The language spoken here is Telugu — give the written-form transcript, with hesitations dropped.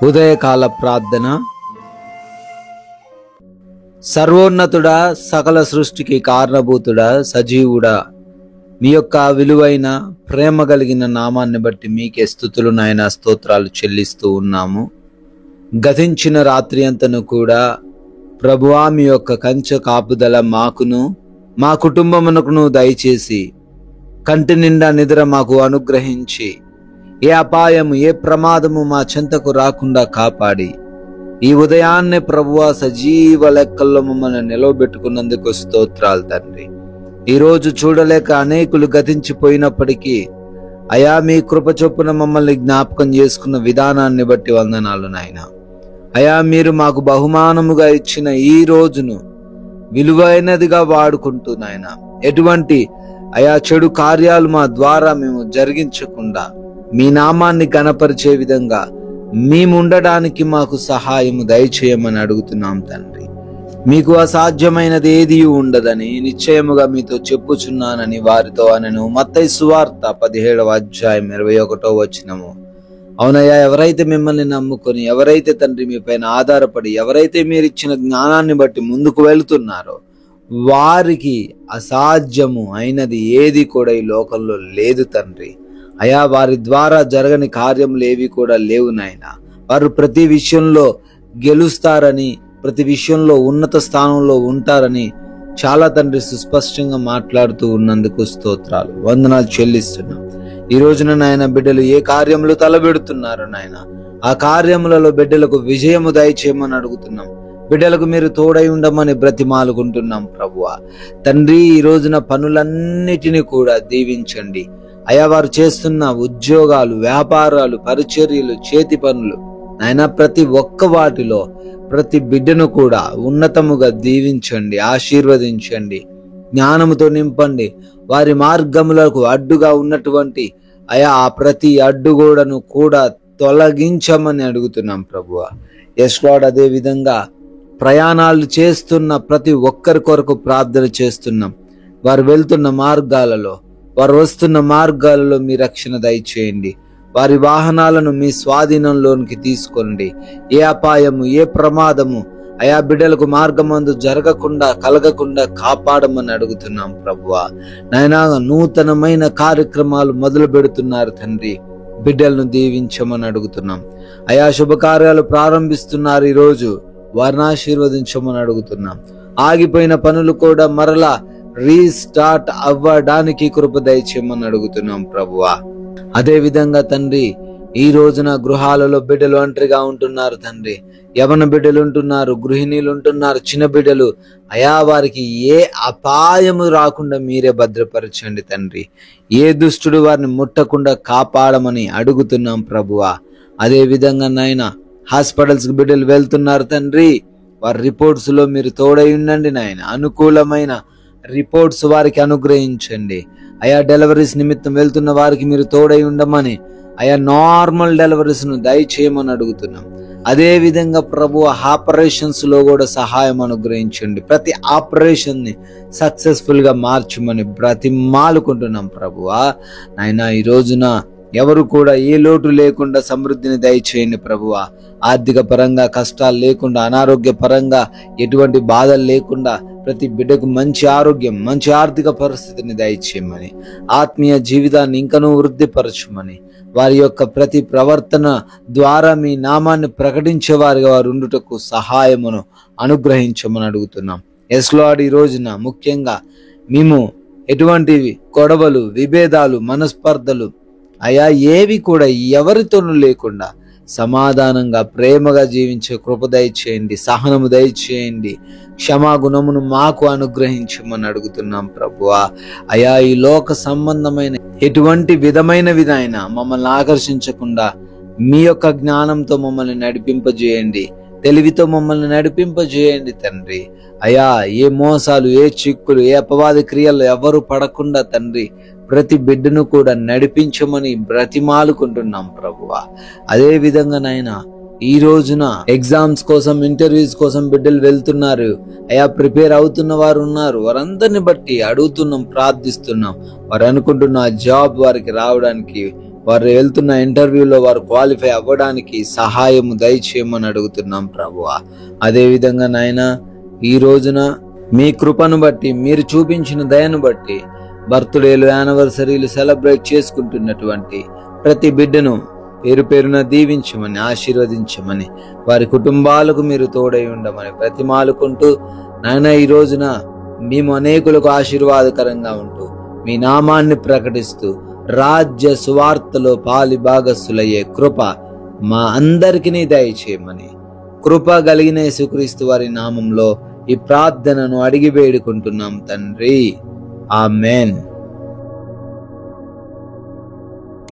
ఉదయకాల ప్రార్థన. సర్వోన్నతుడా, సకల సృష్టికి కారణభూతుడా, సజీవుడా, మీ యొక్క విలువైన ప్రేమ కలిగిన నామాన్ని బట్టి మీకే స్తుతులు నాయన, స్తోత్రాలు చెల్లిస్తూ ఉన్నాము. గతించిన రాత్రి అంతను కూడా ప్రభువా మీ యొక్క కంచె కాపుదల మాకును మా కుటుంబమునకును దయచేసి కంటి నిండా నిద్ర మాకు అనుగ్రహించి ఏ అపాయము ఏ ప్రమాదము మా చెంతకు రాకుండా కాపాడి ఈ ఉదయాన్నే ప్రభువా సజీవ లెక్కల్లో మమ్మల్ని నిలవబెట్టుకున్నందుకు స్తోత్రాలు తండ్రి. ఈరోజు చూడలేక అనేకులు గతించిపోయినప్పటికీ అయా మీ కృప చొప్పున మమ్మల్ని జ్ఞాపకం చేసుకున్న విధానాన్ని బట్టి వందనాలు నాయన. అయా మీరు మాకు బహుమానముగా ఇచ్చిన ఈ రోజును విలువైనదిగా వాడుకుంటూ నాయన, ఎటువంటి అయా చెడు కార్యాలు మా ద్వారా మేము జరిగించకుండా మీ నామాన్ని గణపరిచే విధంగా మేము ఉండడానికి మాకు సహాయము దయచేయమని అడుగుతున్నాం తండ్రి. మీకు అసాధ్యమైనది ఏది ఉండదని నిశ్చయముగా మీతో చెప్పుచున్నానని వారితో అనను. మత్తయి సువార్త 17వ అధ్యాయం 21వ వచనము. అవునయ్యా, ఎవరైతే మిమ్మల్ని నమ్ముకొని, ఎవరైతే తండ్రి మీ పైన ఆధారపడి, ఎవరైతే మీరు ఇచ్చిన జ్ఞానాన్ని బట్టి ముందుకు వెళుతున్నారో వారికి అసాధ్యము అయినది ఏది కూడా ఈ లోకంలో లేదు తండ్రి. అయా, వారి ద్వారా జరగని కార్యములు ఏవి కూడా లేవు నాయన. వారు ప్రతి విషయంలో గెలుస్తారని, ప్రతి విషయంలో ఉన్నత స్థానంలో ఉంటారని చాలా తండ్రి సుస్పష్టంగా మాట్లాడుతూ ఉన్నందుకు స్తోత్రాలు, వందనాలు చెల్లిస్తున్నాం. ఈ రోజున నాయన బిడ్డలు ఏ కార్యములు తలబెడుతున్నారు నాయన, ఆ కార్యములలో బిడ్డలకు విజయము దయచేయమని అడుగుతున్నాం. బిడ్డలకు మీరు తోడై ఉండమని బ్రతిమాలుకుంటున్నాం ప్రభువా. తండ్రి, ఈ రోజున పనులన్నిటినీ కూడా దీవించండి అయా. వారు చేస్తున్న ఉద్యోగాలు, వ్యాపారాలు, పరిచర్యలు, చేతి పనులు నాయన, ప్రతి ఒక్క వాటిలో ప్రతి బిడ్డను కూడా ఉన్నతముగా దీవించండి, ఆశీర్వదించండి, జ్ఞానముతో నింపండి. వారి మార్గములకు అడ్డుగా ఉన్నటువంటి అయా ఆ ప్రతి అడ్డుగోడను కూడా తొలగించమని అడుగుతున్నాం ప్రభువా. ఎస్ లార్డ్, అదే విధంగా ప్రయాణాలు చేస్తున్న ప్రతి ఒక్కరి కొరకు ప్రార్థన చేస్తున్నాం. వారు వెళ్తున్న మార్గాలలో, వారు వస్తున్న మార్గాలలో మీ రక్షణ దయచేయండి. వారి వాహనాలను మీ స్వాధీనంలోనికి తీసుకోండి. ఏ అపాయము, ఏ ప్రమాదము అయా బిడ్డలకు మార్గమందు జరగకుండా, కలగకుండా కాపాడమని అడుగుతున్నాం ప్రభువా. నాయనా, నూతనమైన కార్యక్రమాలు మొదలు పెడుతున్నారు తండ్రి, బిడ్డలను దీవించమని అడుగుతున్నాం. అయా, శుభకార్యాలు ప్రారంభిస్తున్నారు ఈరోజు, వారిని ఆశీర్వదించమని అడుగుతున్నాం. ఆగిపోయిన పనులు కూడా మరలా రీస్టార్ట్ అవ్వడానికి కృప దయచేయమని అడుగుతున్నాం ప్రభువా. అదే విధంగా తండ్రి, ఈ రోజున గృహాలలో బిడ్డలు ఒంటరిగా ఉంటున్నారు తండ్రి. యవన బిడ్డలు ఉంటున్నారు, గృహిణీలు ఉంటున్నారు, చిన్న బిడ్డలు అయా, వారికి ఏ అపాయము రాకుండా మీరే భద్రపరచండి తండ్రి. ఏ దుష్టుడు వారిని ముట్టకుండా కాపాడమని అడుగుతున్నాం ప్రభువా. అదే విధంగా నాయన, హాస్పిటల్స్ కి బిడ్డలు వెళ్తున్నారు తండ్రి, వారి రిపోర్ట్స్ లో మీరు తోడై ఉండండి నాయన. అనుకూలమైన రిపోర్ట్స్ వారికి అనుగ్రహించండి అయా. డెలివరీస్ నిమిత్తం వెళ్తున్న వారికి మీరు తోడై ఉండమని అయా, నార్మల్ డెలివరీస్ ను దయచేయమని అడుగుతున్నాం. అదే విధంగా ప్రభు, ఆపరేషన్స్ లో కూడా సహాయం అనుగ్రహించండి. ప్రతి ఆపరేషన్ ని సక్సెస్ఫుల్ గా మార్చమని బ్రతిమాలుకుంటున్నాం ప్రభువా. నాయన, ఈ రోజున ఎవరు కూడా ఏ లోటు లేకుండా సమృద్ధిని దయచేయండి ప్రభువా. ఆర్థిక పరంగా కష్టాలు లేకుండా, అనారోగ్య పరంగా ఎటువంటి బాధలు లేకుండా ప్రతి బిడ్డకు మంచి ఆరోగ్యం, మంచి ఆర్థిక పరిస్థితిని దయచేయమని, ఆత్మీయ జీవితాన్ని ఇంకనూ వృద్ధిపరచమని, వారి యొక్క ప్రతి ప్రవర్తన ద్వారా మీ నామాన్ని ప్రకటించే వారిగా వారు ఉండుటకు సహాయమును అనుగ్రహించమని అడుగుతున్నాం. ఎస్ లార్డ్, ఈ రోజున ముఖ్యంగా మేము ఎటువంటి గొడవలు, విభేదాలు, మనస్పర్ధలు అయా ఏవి కూడా ఎవరితోనూ లేకుండా సమాధానంగా, ప్రేమగా జీవించే కృప దయచేయండి, సహనము దయచేయండి, క్షమాగుణమును మాకు అనుగ్రహించమని అడుగుతున్నాం ప్రభువా. అయా, ఈ లోక సంబంధమైన ఎటువంటి విధమైనవి నాయన మమ్మల్ని ఆకర్షించకుండా మీ యొక్క జ్ఞానంతో మమ్మల్ని నడిపింపజేయండి, తెలివితో మమ్మల్ని నడిపింపజేయండి తండ్రి. అయా, ఏ మోసాలు, ఏ చిక్కులు, ఏ అపవాది క్రియలు ఎవరు పడకుండా తండ్రి ప్రతి బిడ్డను కూడా నడిపించమని బ్రతిమాలుకుంటున్నాం ప్రభువా. అదే విధంగా నాయన, ఈ రోజున ఎగ్జామ్స్ కోసం, ఇంటర్వ్యూస్ కోసం బిడ్డలు వెళ్తున్నారు అయా, ప్రిపేర్ అవుతున్న వారు ఉన్నారు. వారందరిని బట్టి అడుగుతున్నాం, ప్రార్థిస్తున్నాం. వారు అనుకుంటున్న జాబ్ వారికి రావడానికి, వారు వెళ్తున్న ఇంటర్వ్యూలో వారు క్వాలిఫై అవ్వడానికి సహాయము దయచేయమని అడుగుతున్నాం ప్రభువా. అదేవిధంగా నాయన ఈ రోజున మీ కృపను బట్టి, మీరు చూపించిన దయను బట్టి బర్త్డేలు, యానివర్సరీలు సెలబ్రేట్ చేసుకుంటున్నటువంటి ప్రతి బిడ్డను పేరు పేరున దీవించమని, ఆశీర్వదించమని, వారి కుటుంబాలకు మీరు తోడై ఉండమని ప్రతిమాలుకుంటూ నాయన ఈ రోజున మేము అనేకులకు ఆశీర్వాదకరంగా ఉంటూ మీ నామాన్ని ప్రకటిస్తూ రాజ్య సువార్తలో పాలి భాగస్థులయ్యే కృప మా అందరికీ దయచేయమని, కృప కలిగిన యేసుక్రీస్తు వారి నామంలో ఈ ప్రార్థనను అడిగి వేడుకుంటున్నాం తండ్రి. ఆమేన్.